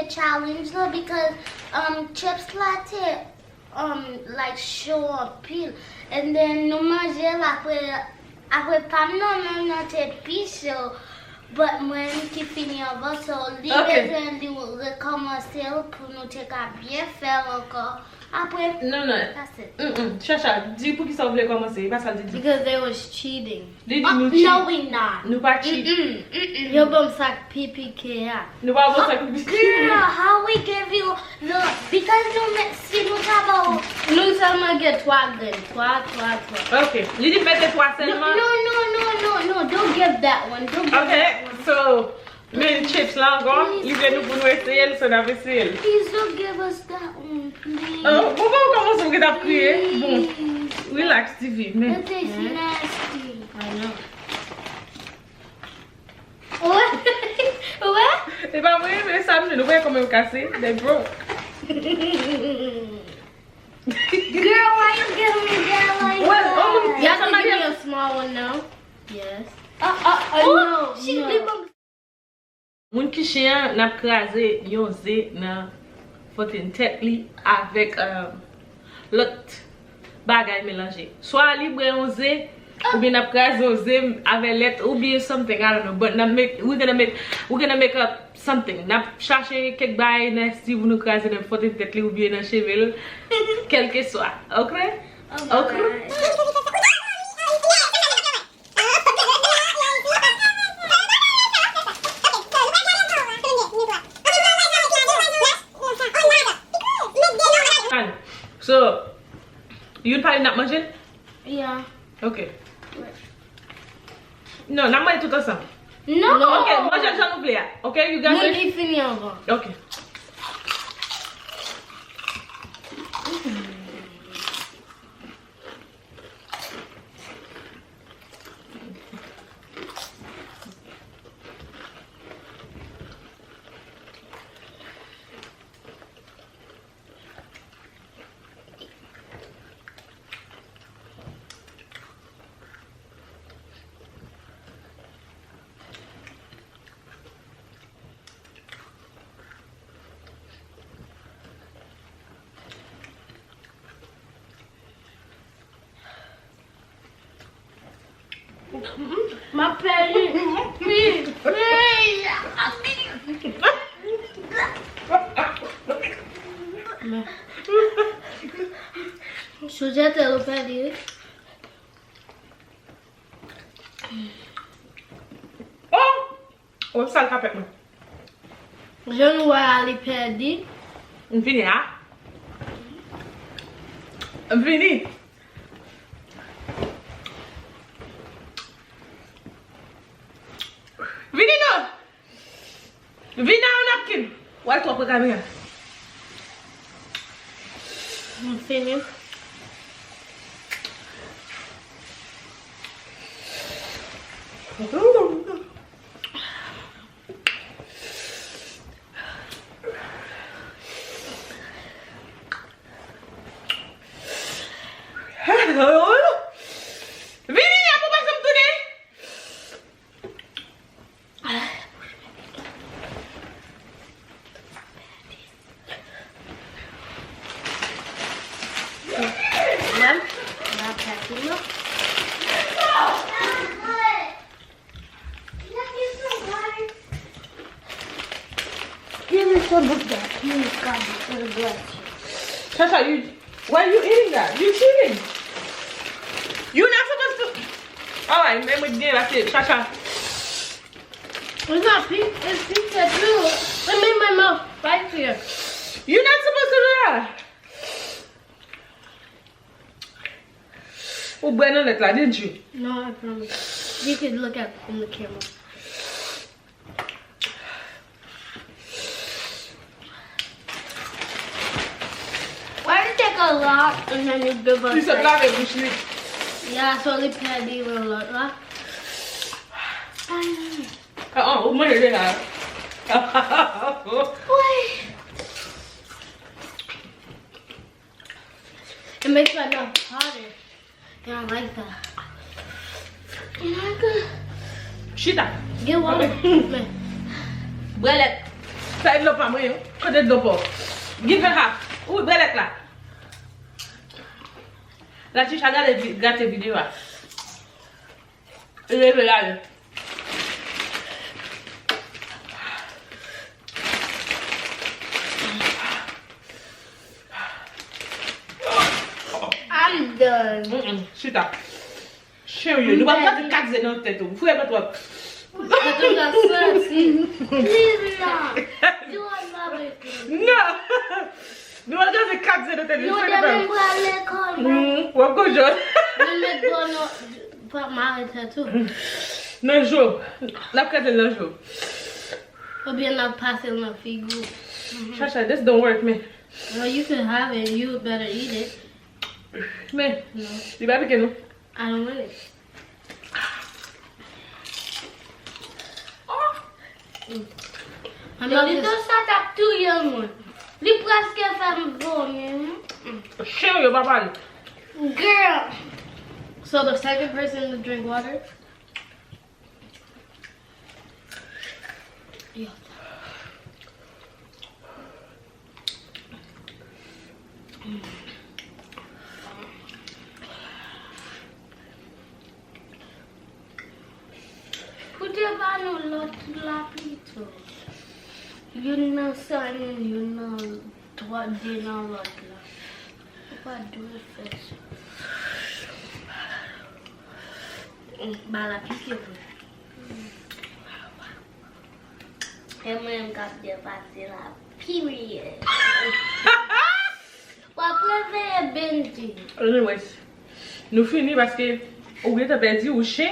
challenge though because chips latte like show appeal and then nous manger après pas non te piche but moi qui finit avant ça lui besoin de recommencer pour nous te bien faire encore après non that's it. Chacha dis pour qui ça voulait commencer pas ça dit because they was cheating. No we not. Nous pas cheat. Yo bum sac PPK. Nous pas bon sac PPK. Girl, how we give you the because si nous avons nous seulement get 3 grains. Okay. You did better 3 seulement. No, don't give that one. Don't give that one. So mais chips là encore, il veut nous pour nous essayer le soda vaisselle. Please don't give us that one, please. Pourquoi on commence à regarder crier? Bon, relax TV. Mais it tastes nasty. I know. What? C'est pas vrai, mais ça me voit comme un cassé. They broke. Girl, why you giving me that like that? Yeah, somebody give me a small one now. Yes. No. Moun ki chien n'a krasé yon zé nan fotin tête li avec l'autre bagay mélangé. Soit li bre yon zé ou bien n'a krasé yon zé avec lettre ou bien something I don't know but we're gonna make up something. N'a chercher quelque bagay nasty vous nous krasé dans fotin tête li ou bien dans cheveux quel que soit. Okay? Okay. So, you probably not manger? Yeah. Okay. No, not manger tout ensemble. No. Okay, manger ça nous plaît. Okay, you guys. Mun fini avant. Okay. Ma pelle. Please. Sujette lo pelle. Oh, ça le capet moi. Je ne vois aller perdre. On finit hein? On finit. Vini na napkin. Why talk with me? I'm finished. Chacha, why are you eating that? You cheating. You're not supposed to. Alright, then we did. That's it. Chacha. It's not pink. It's pizza too. I made my mouth right here. You're not supposed to do that. Oh, bueno, like, didn't you? No, I promise. You can look at in the camera. Why did it take a lot and then you give us? Tu sais pas avec bouche. Yeah, so only Paddy will look. Oh, moi je l'ai là. Wait. It makes my mouth hotter. Yeah, I like that. You like it? Chita. Get one. Well, Ça il l'a pas moi. Côté de pas. Give her half. Où belette là. La tige a gâté vidéo là. Il est là. I'm done. Chuta. Chérie, nous allons faire 4 zéros dans la tête. Vous pouvez pas trop. Please not. You are not making. Non. Nous allons faire 4 zéros dans la tête. You didn't want to call me. Ou encore je. You make go no married too. Non, jour. La carte de le jour. Or be not passing the figure. Chacha, this don't work, man. Well, you can have it. You better eat it. Man, No, tu vas piquer nous. I don't want it. I'm not just start up too young one. The presque femme vomir. Chérie, yo papa. Girl. So the second person to drink water? Yeah. Pouvez-vous nous l'autre là plutôt? You know Simon, you know trois des dans l'autre là. Faut pas deux fesses. Bah la pique et moi-même quand j'ai passé la period. What préfère Benji? Anyways, nous finissons parce que ou êtes perdu ou chien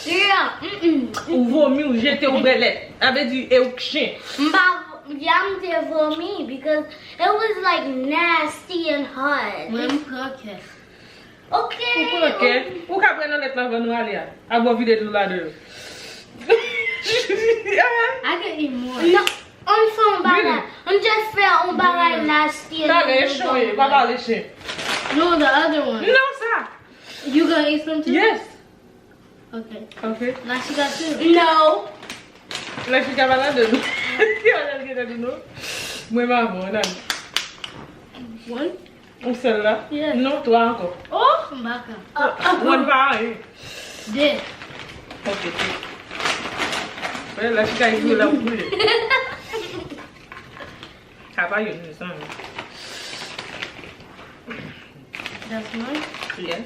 Yeah. ou vomi ou jeter ou belette. Avait dit et ou chien. Yam did for me because it was like nasty and hot. Même croquet. Okay. OK. Ou ka prendre lettre là nous aller à boire vide tout là de. I can eat more. No, on phone by Really? that. On just felt on by that nasty and Ça va chien, pas parler chien. No, the other one. Non ça. You gonna eat some too? Yes. Okay. OK. Now she got two. No. La chica va là de nous. Qui va aller de nous? Moi maman, on a. One? Ou celle-là? Yes. Non, toi encore. Oh, Mbaka. One pareil. There. OK. Ouais, la chica il joue là pour lui. Ça va une ça. That's mine. Yes.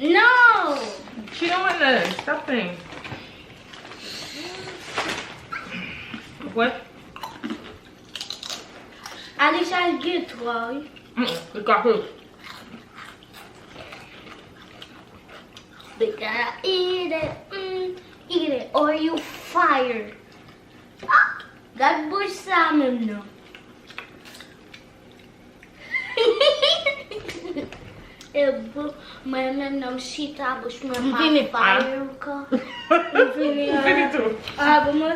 No. She don't want to stop thing. What? Alicia get toi. We got her. They gotta eat it. Eat it or you fired. Ah, that bush salmon no. Même non chita bush me Fini. fire ka. Fini tout. Ah, but moi.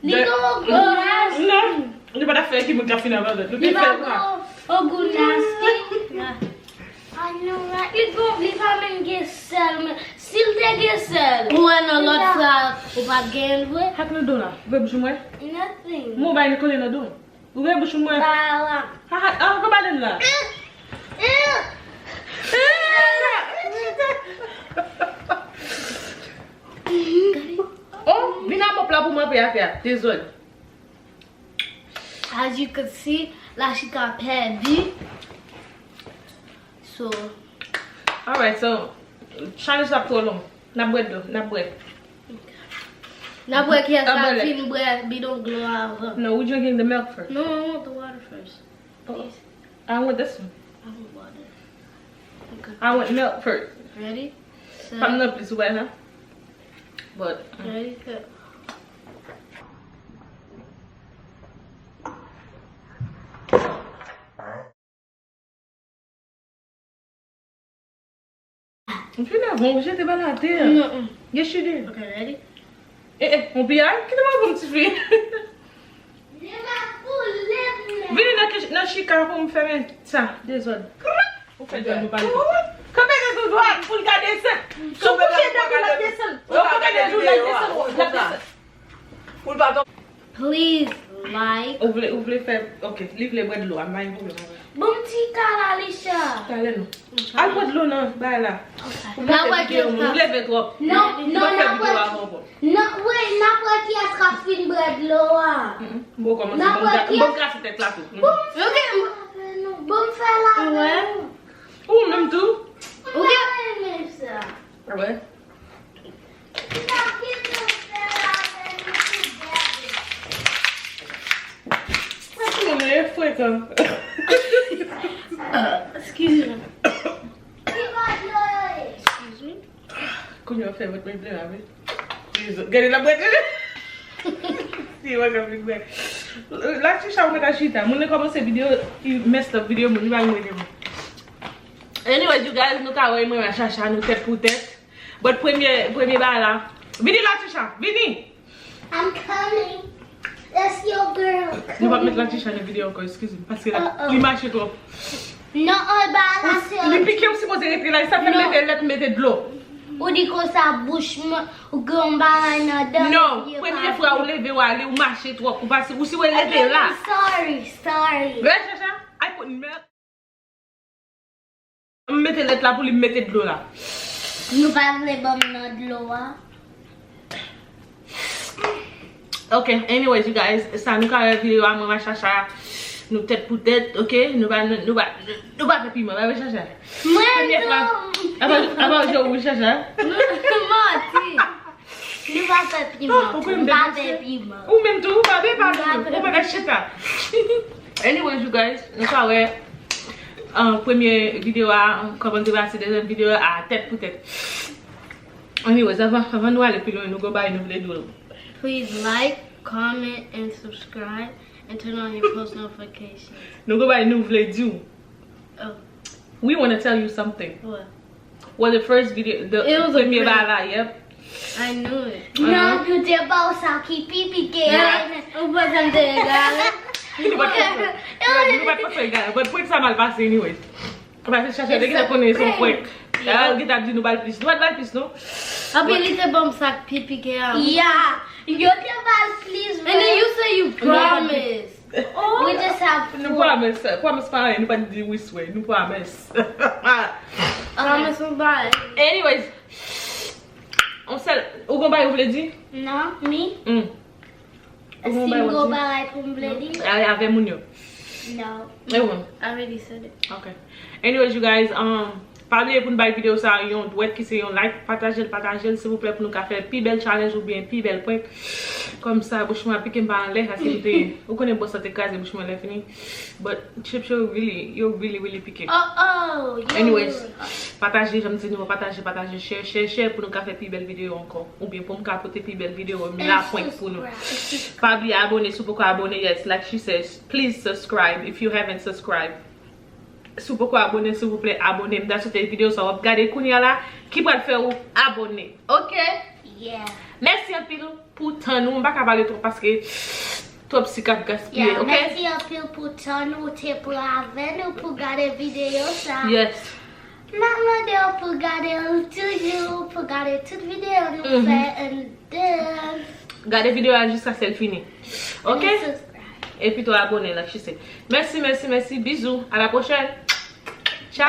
Ni go go nasty. Non. On va faire qui me café avant de. Nous Ni faire go quoi? oh go nasty. Yeah. I know right. Ni go li femme get salmon. Still they get salmon. When a lot of about gain with. Hak nou do la? Ouwe bouchou mwen? Nothing. Mou bay ni kole nan do? Ouwe bouchou mwen? Bala. Ha, ko baden la? Oh, vina mop la pou mwen pe a fe a. Dezol. As you can see, like she got heavy. So, Alright, so, challenge la pou long. Na bwed do, na bwed. now boy can't I'm stop gonna- feeding boy, be don't glow out. No, we drinking the milk first. No, I want the water first. Oh, I want this one. I want water. Okay. I want milk first. Ready? Set. Pam nan plis wè, ha? But, Ready? Set. mwen nan von, jete ba la te. Mm-mm. Yes, you did. Okay, ready? Mwen pi a? Ki nan mwen ti fi? Vini nan chika pou mwen fè men sa, dezol. Ou fè dwen mwen bali. sou droite pour regarder ça. Sou couché de la descente. Ou pas regarder la descente. Pour le bâton. Please like. Ou voulez faire OK, livre les bois de l'eau, amay pour le. Bon petit cas, Alicia. Allez non. Al bois de l'eau non, bah là. Now what you Vous levez trop. Non, oui, n'importe qui a trafiqué une bread là. Bon commencer bon grâce tête là tout. Ok. Bon faire la Ouais. Ou même tout. Ok. Même ça. Ouais. On est fréquent. Excuse me. Excuse me. Qu'on a fait votre blé avec. Regardez la boîte. Si, on va faire. Là, tu sais, on va chita. On a commencé vidéo, messed up vidéo, on va le Anyway, you guys, nous avons moi chacha nous tête pour tête. But premier bar là. Vini là, chacha. Vini. I'm coming. That's your girl. Nous va mettre la chacha dans la vidéo encore, excusez-moi parce que là, l'image est trop. Non, bah là c'est. Les piquets aussi posé rester là, ça fait mettre de l'eau. Ou dit que ça bouche ou grand bain dedans. Non, première fois où lever ou aller ou marcher trop ou passer ou si vous lever là. Sorry. Ouais, chacha. I put milk. Mettez lettre là pour lui mettre de l'eau là. Nous pas les bonnes de l'eau. Okay, anyways, you guys, ça nous carré vidéo à moi chacha. Nous tête pour tête, OK? Nous va faire piment, va chacha. Moi Avant je vous chacha. Mati. Nous va faire piment. Nous va faire piment. Ou même tout, on va acheter ça. Anyways, you guys, nous carré première vidéo à comment tu vas deuxième vidéo à tête pour tête. Anyways, avant nous aller plus loin, nous go buy nous les deux. Please like, comment, and subscribe, and turn on your post notifications. Nous go buy nous les deux. Oh, We want to tell you something. what? Well, the first video, It was a première prank. là, yep. I knew it. Non, tu t'es pas ça qui pipi qui Ou pas ça me dégale. Nous va pas faire gars, but pour ça mal passé anyways. Parce que chercher dès que connaît son point. Là, il t'a dit nous pas plus. Nous pas plus non. Abilité bon sac pipi que am. Yeah. You can buy please. And then you say you promise. We just have Nous promise pas, nous pas dire oui souhait, nous promise. Promise me bye. Anyways, on sait, où qu'on va vous le dire? Non, me. Où Si qu'on va go vous dire? by pour me dire. Avec mon yo. No. Eh ouais. I already said it. Okay. Anyways, you guys, parlez pour nous bailler vidéo ça, yon doit qui c'est yon like, partagez s'il vous plaît pour nous faire plus belle challenge ou bien plus belle point. Comme ça, bouche moi piquer pas en l'air parce que vous connaissez boss cette case bouche moi l'air fini. But chip show really piqué. Oh. Anyways, partagez, j'aime dire nous partager, share pour nous faire plus belle vidéo encore ou bien pour nous apporter plus belle vidéo la point pour nous. Pas oublier abonner, si vous pouvez abonner, yes, like she says, please subscribe if you haven't subscribed. Si vous pouvez abonner, s'il vous plaît, abonnez-vous dans cette vidéo, ça va regarder Kounia là, qui peut le faire ou abonner. OK? Yeah. Merci un peu pour temps nous, on va pas parler trop parce que trop psychiatre gaspillé, Yeah, OK? merci un peu pour ton nous pour avec nous pour regarder vidéo ça. Yes. Maman pour regarder toujours pour regarder toute vidéo nous fait and then Regardez vidéo là jusqu'à ce qu'elle finisse. OK? subscribe. Et puis toi abonner là, je sais. Merci, bisous, à la prochaine. Ciao.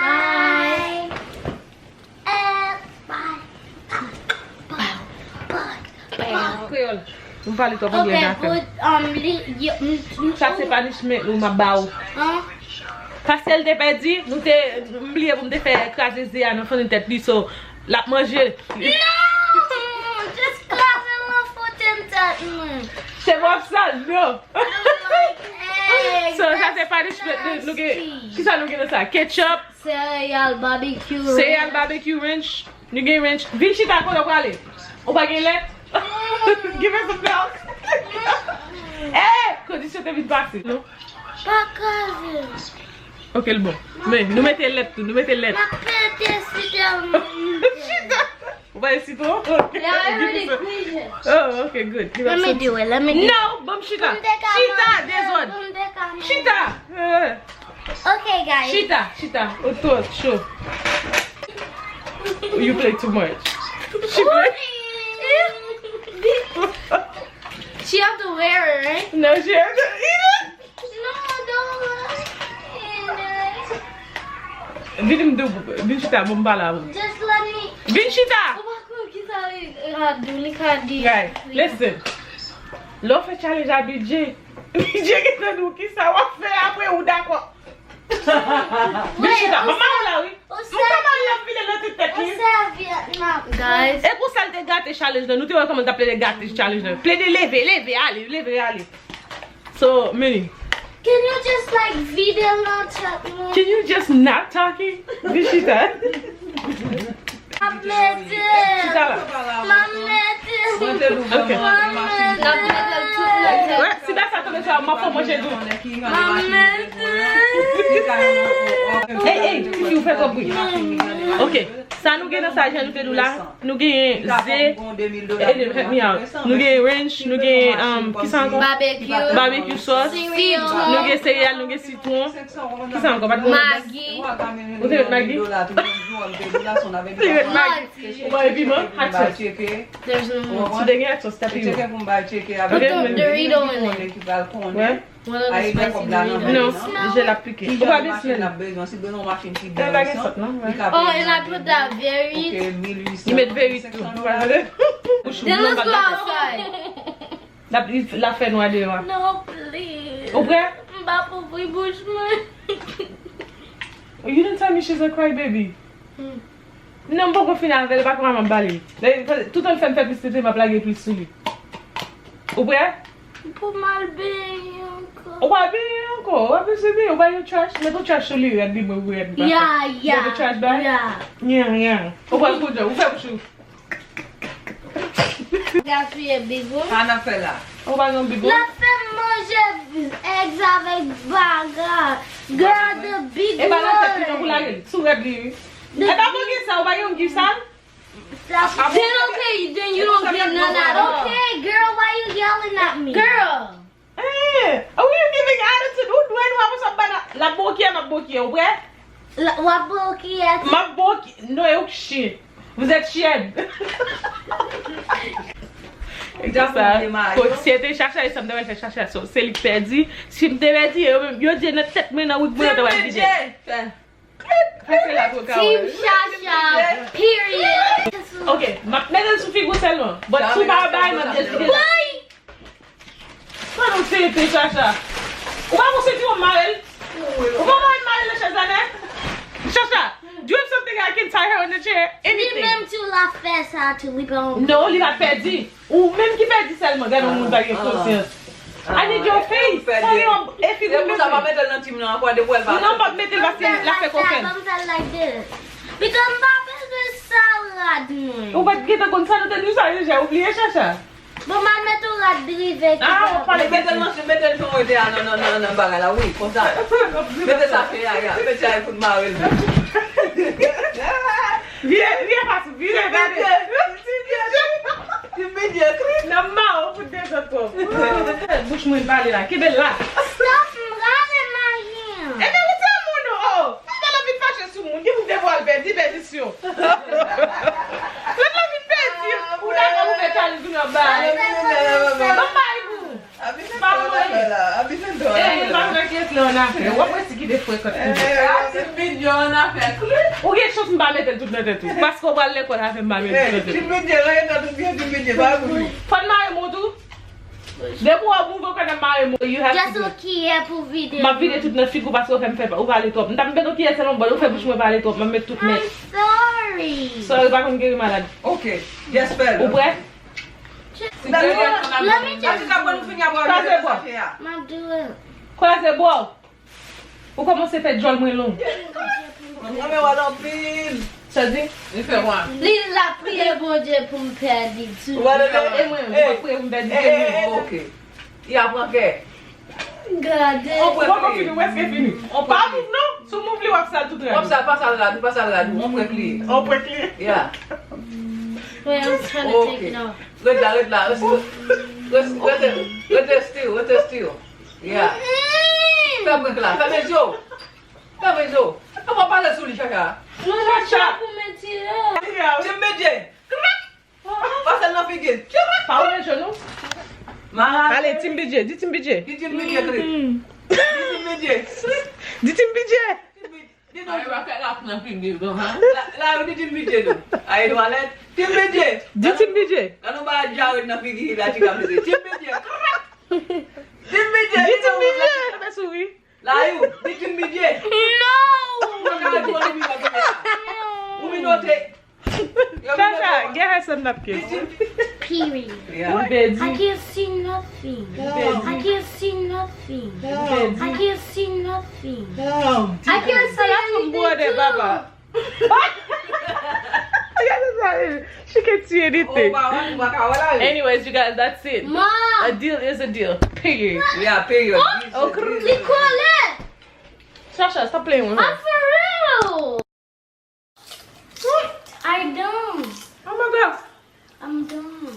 Bye. Bye. Créole. On parle toi pas Okay, bien. good. Ça c'est punishment ou ma bao. Hein? Parce qu'elle t'a pas dit, nous t'ai oublié pour me faire écraser Zéa dans fond de tête lui so la manger. No! Just clap my foot and touch me. C'est moi ça, non. Hey, So ça c'est punishment nous qui ça nous gagne ça ketchup, Cereal barbecue. Cereal barbecue ranch, nous gagne ranch. Vin chita quoi pour aller. On va gagner lait. Give us some milk. Eh, condition de vite passer. Non. Pas cousin. OK le bon. Mais nous mettez lait tout, nous mettez lait. Ma pète si Chita. On va essayer tout. Okay. Yeah, I already Give us cleaned it. Oh, okay, good. Give Let us me some. do it. Let me do it. No, bum Chita. Chita, there's one. Chita. Okay, guys. Chita. Auto, show. You play too much. She play. She have to wear it, right? No, she has to eat it. No, don't eat it. Vidim do Vinchita Bumbala. Just let me. Vinchita! Guys, listen. L'on fait challenge à budget. Budget qui te nous qui ça va faire après ou d'accord. Vinchita, maman là oui. Comment il a filé notre tête? Vietnam. Guys, Et pour ça le gâter challenge nous te comment t'appeler les gâter challenge. Play de lever, allez. So, Minnie, Can you just like video not talk more? can you just not talking? Vinchita. Mama, Okay. Ouais, si that's ça comme ça, ma femme moi j'ai dit. Hey, si vous faites quoi bruit. OK. Ça nous gagne ça j'ai nous te là. Nous gagne Z. Help me out. Nous gagne ranch, nous gagne qui ça encore? Barbecue sauce. Nous gagne céréales, nous gagne citron. Qui ça encore? Maggi. Vous avez Maggi? Ouais, puis moi, There's no more. tu dégages ça tapis. Put the Dorito in it. Ouais. One of the spicy Doritos. Non, je l'ai appliqué. On va bien se Oh, and I put that very. Il met very tout. Then let's go outside. La fait noire dehors. no, please. Au vrai? Papa, we bushman. You didn't tell me she's a crybaby. Non, pas qu'on finisse avec elle, pas qu'on va m'emballer. Tout le fait plus c'était ma blague plus sur lui. Au vrai? Pour mal bien encore. On va bien encore. On va bien se bien. On va y trash. Mais ton trash sur lui, elle dit moi weird. Yeah. the trash bag? Yeah. On va le coup de. On fait pour That's for your big one. On va dans le bigot. La fait manger eggs avec bagarre. Girl, the big Et bah là, c'est pour la one. gueule. Sous la vie. Et bah, pour ça, on va y give ça. Then okay, then you don't get none at all. Okay, girl, why you yelling at me? Girl. Eh, are we giving attitude? Who do I know how much la boquille, ouais? What book is? Ma boquille, non, est chien. Vous êtes chienne. Et ça, si elle cherché, ça me devait faire chercher. C'est lui qui perdu. Si je me devais dire, yo dis notre tête maintenant, oui, moi, toi, je dis. Team Shasha. Period. Ok, mettez sous figure seulement. But sous barbaye, m'a dit. Why? Pas non, c'est Chacha. On va vous sentir au Marel. On va voir Marel chez Zanet. Chacha, do you have something I can tie her in the chair? Anything? Même tu la fais ça, tu lui peux. Non, il a perdu. Ou même qui perdit seulement, regarde mon monde avec conscience. I need your face. Sorry, if you don't Ça va mettre l'intime dans quoi de quoi non, pas mettre la fait coquine. Like this. Because Papa is salad. On va te quitter comme ça, nous ça, j'ai oublié Chacha. But maman tu la drive. Ah, on parle de Mettez non, bagarre là, oui, comme ça. Mettez ça, mettez ça, il faut de marrer. Viens, passe, viens, regarde. Tu me dis, Non, ma, on peut dire ça toi. Bouche moi parler là, qui belle là. Stop running my Eh hand. bien, vous êtes mon nom. Oh, vous avez envie de fâcher sur moi. Qui vous dévoile, perdition. Vous avez envie de perdir. Vous avez envie de faire le tour bas. Ou gen chos mba mette tout nan tèt ou. Paske ou wale lekol ave mba mette tout nan tèt ou. Fon mare motou? Debo ou mouve ou kane mare motou. You have Just to do. look here pour vidéo. Ma vide tout nan figou paske ou fè mfè ou vale top. Nta mbe do ki ese lon bol ou fè bouch mwen vale top. Ma mette tout net. I'm sorry. So ou bakon geri malade. Ok, j'espère. Ou bre? Let me just Kwa do it. Kwa se bo? Ou komanse fè jol mwen long? Sa di? Lila la prière bon Dieu pour me perdre tout. E mwen mwen pre mwen bedi gen mwen. Ok. Il apprend que. God damn. Ou kon fini, ou eske fini? Pa mouf non? Sou mouf li wap sal tout Comme ça, pas ça là, on peut plier. On pre kli. Yeah. Wait, I'm trying to take it off. Reste là. Reste still. Yeah. Fais un là, fais mes yeux. On va parler sous les chacun. Non, Chacha. pour me tirer. out. Timbeje. Pasal na figure. Pa ou men jonou? Mahal. Ale, Timbije. Di Timbije. Di Timbeje kri. Di Timbeje. Di Timbije. Di no. La di Timbeje do. Ay do ale. Timbeje. Di Timbije. Ano ba jawet na figure la chika mse. Timbeje. Timbeje. Di Timbije. Abe souwi. La you. Di Timbeje. No! Maka do ni ba kene. Umi note. Sasha, get her some napkin. Period. Yeah. I can't see nothing. I can't see nothing. I can't see nothing. I can't see anything too. Baba. She can't see anything. Anyways, you guys, that's it. Mom! A deal is a deal. Period. Yeah, period. Oh, Nicole! Sasha, stop playing with I'm her. for real! I don't. Oh my god. I'm done.